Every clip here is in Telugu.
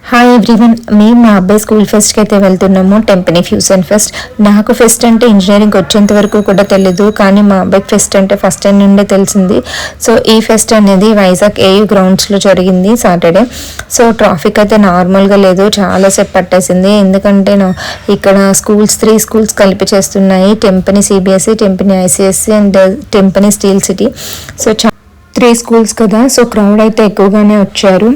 హాయ్ ఎవ్రీవన్, మేము మా అబ్బాయి స్కూల్ ఫెస్ట్కి అయితే వెళ్తున్నాము. టెంపనీ ఫ్యూజన్ ఫెస్ట్. నాకు ఫెస్ట్ అంటే ఇంజనీరింగ్ వచ్చేంత వరకు కూడా తెలియదు, కానీ మా అబ్బాయికి ఫెస్ట్ అంటే ఫస్ట్ టైం నుండే తెలిసింది. సో ఈ ఫెస్ట్ అనేది వైజాగ్ ఏయూ గ్రౌండ్స్లో జరిగింది సాటర్డే. సో ట్రాఫిక్ అయితే నార్మల్గా లేదు, చాలాసేపు పట్టేసింది. ఎందుకంటే ఇక్కడ 3 స్కూల్స్ కలిపి చేస్తున్నాయి. Timpany CBSE, Timpany ICSE and Timpany Steel City. So 3 schools కదా, సో క్రౌడ్ అయితే ఎక్కువగానే వచ్చారు.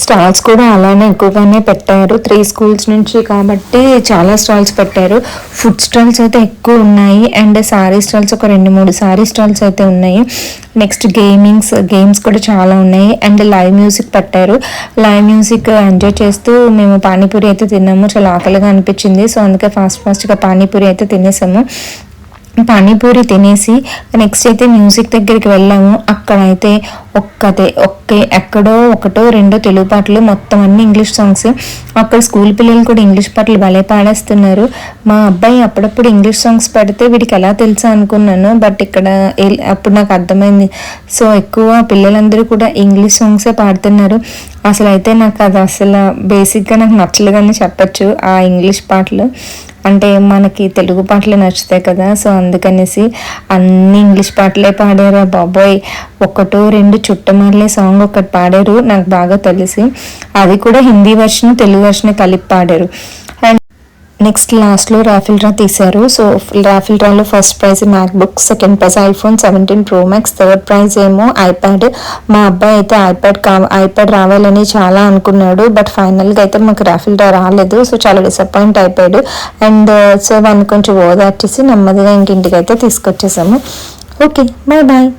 స్టాల్స్ కూడా అలానే ఎక్కువగానే పెట్టారు. 3 స్కూల్స్ నుంచి కాబట్టి చాలా స్టాల్స్ పెట్టారు. ఫుడ్ స్టాల్స్ అయితే ఎక్కువ ఉన్నాయి అండ్ సారీ స్టాల్స్ ఒక 2-3 సారీ స్టాల్స్ అయితే ఉన్నాయి. నెక్స్ట్ గేమ్స్ కూడా చాలా ఉన్నాయి అండ్ లైవ్ మ్యూజిక్ పెట్టారు. లైవ్ మ్యూజిక్ ఎంజాయ్ చేస్తూ మేము పానీపూరి అయితే తిన్నాము. చాలా ఆకలిగా అనిపించింది, సో అందుకే ఫాస్ట్గా పానీపూరి అయితే తినేసాము. పానీపూరి తినేసి నెక్స్ట్ అయితే మ్యూజిక్ దగ్గరికి వెళ్ళాము. అక్కడైతే ఎక్కడో 1-2 తెలుగు పాటలు, మొత్తం అన్ని ఇంగ్లీష్ సాంగ్స్. అక్కడ స్కూల్ పిల్లలు కూడా ఇంగ్లీష్ పాటలు భలే పాడేస్తున్నారు. మా అబ్బాయి అప్పుడప్పుడు ఇంగ్లీష్ సాంగ్స్ పెడితే వీడికి ఎలా తెలుసా అనుకున్నాను, బట్ ఇక్కడ అప్పుడు నాకు అర్థమైంది. సో ఎక్కువ పిల్లలందరూ కూడా ఇంగ్లీష్ సాంగ్సే పాడుతున్నారు. అసలు అయితే నాకు అది అసలు బేసిక్గా నాకు నచ్చలేదని చెప్పచ్చు. ఆ ఇంగ్లీష్ పాటలు అంటే మనకి తెలుగు పాటలే నచ్చుతాయి కదా, సో అందుకనేసి అన్ని ఇంగ్లీష్ పాటలే పాడారు. బాబోయ్, 1-2 చుట్టమల్లే సాంగ్ ఒకటి పాడారు నాకు బాగా తెలిసి. అది కూడా హిందీ వర్షన్ తెలుగు వర్షన్ కలిపి పాడారు. అండ్ నెక్స్ట్ లాస్ట్లో రాఫిల్ డ్రా తీశారు. సో రాఫిల్ డ్రాలో first prize MacBook, second prize iPhone 17 Pro Max, third prize ఏమో ఐప్యాడ్. మా అబ్బాయి అయితే ఐప్యాడ్ రావాలని చాలా అనుకున్నాడు, బట్ ఫైనల్గా అయితే మాకు రాఫిల్ డ్రా రాలేదు. సో చాలా డిసప్పాయింట్ అయిపోయాడు. అండ్ సో వాడిని కొంచెం ఓదార్చేసి నెమ్మదిగా ఇంటికి అయితే తీసుకొచ్చేసాము. Okay, bye.